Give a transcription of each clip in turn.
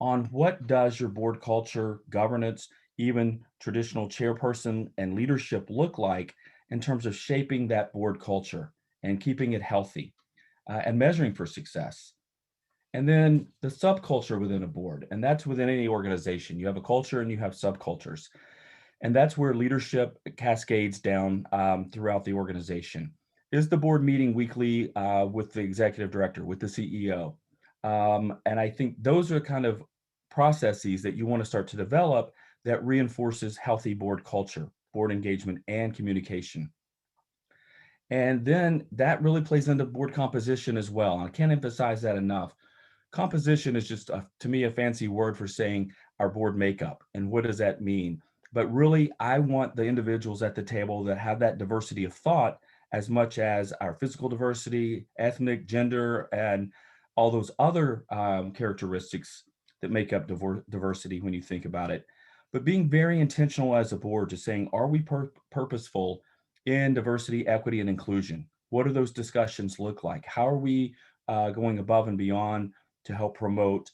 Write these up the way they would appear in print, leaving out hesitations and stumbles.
on what does your board culture, governance, even traditional chairperson and leadership look like in terms of shaping that board culture and keeping it healthy and measuring for success. And then the subculture within a board, and that's within any organization. You have a culture and you have subcultures. And that's where leadership cascades down throughout the organization. Is the board meeting weekly with the executive director, with the CEO? And I think those are kind of processes that you want to start to develop that reinforces healthy board culture, board engagement, and communication. And then that really plays into board composition as well. I can't emphasize that enough. Composition is just, to me, a fancy word for saying our board makeup. And what does that mean? But really, I want the individuals at the table that have that diversity of thought as much as our physical diversity, ethnic, gender, and all those other characteristics that make up diversity when you think about it. But being very intentional as a board to saying, are we purposeful in diversity, equity, and inclusion? What do those discussions look like? How are we going above and beyond to help promote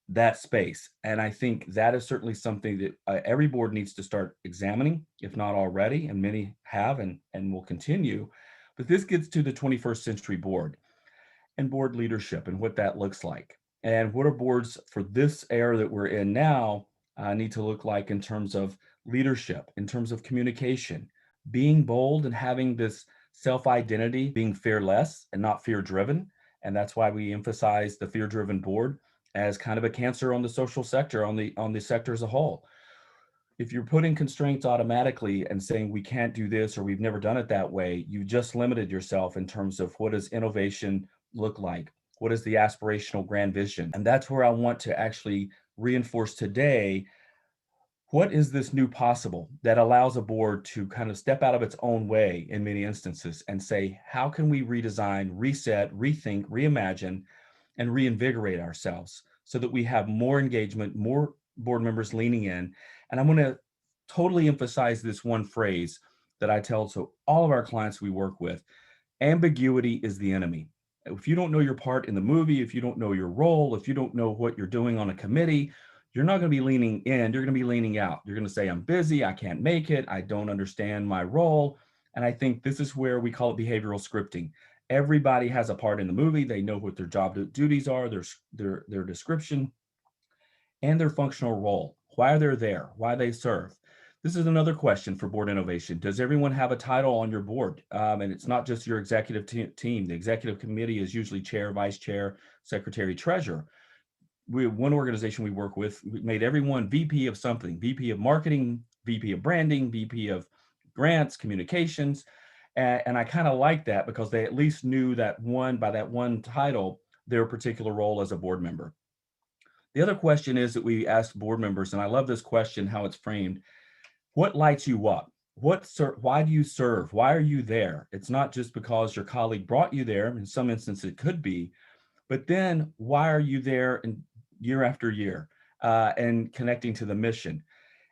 that space? And I think that is certainly something that every board needs to start examining, if not already, and many have and will continue. But this gets to the 21st century board and board leadership and what that looks like. And what are boards for this era that we're in now need to look like in terms of leadership, in terms of communication, being bold and having this self-identity, being fearless and not fear-driven. And that's why we emphasize the fear-driven board as kind of a cancer on the social sector, on the sector as a whole. If you're putting constraints automatically and saying we can't do this or we've never done it that way, you just limited yourself in terms of what does innovation look like? What is the aspirational grand vision? And that's where I want to actually reinforce today. What is this new possible that allows a board to kind of step out of its own way in many instances and say, how can we redesign, reset, rethink, reimagine, and reinvigorate ourselves so that we have more engagement, more board members leaning in? And I'm going to totally emphasize this one phrase that I tell to all of our clients we work with: ambiguity is the enemy. If you don't know your part in the movie, if you don't know your role, if you don't know what you're doing on a committee, you're not going to be leaning in, you're going to be leaning out. You're going to say, I'm busy, I can't make it, I don't understand my role. And I think this is where we call it behavioral scripting. Everybody has a part in the movie. They know what their job duties are, their description, and their functional role, why they're there, why they serve. This is another question for board innovation. Does everyone have a title on your board? And it's not just your executive team. The executive committee is usually chair, vice chair, secretary, treasurer. One organization we work with, we made everyone VP of something: VP of marketing, VP of branding, VP of grants, communications. And I kind of like that because they at least knew that by that one title, their particular role as a board member. The other question is that we ask board members, and I love this question, how it's framed: what lights you up? Why do you serve? Why are you there? It's not just because your colleague brought you there. In some instances, it could be, but then why are you there year after year and connecting to the mission?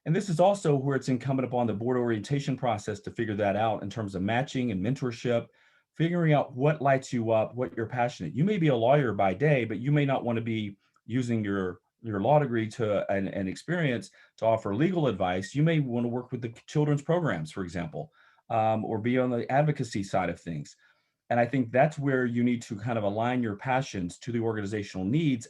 And this is also where it's incumbent upon the board orientation process to figure that out in terms of matching and mentorship, figuring out what lights you up, what you're passionate. You may be a lawyer by day, but you may not want to be using your law degree and experience to offer legal advice. You may want to work with the children's programs, for example, or be on the advocacy side of things. And I think that's where you need to kind of align your passions to the organizational needs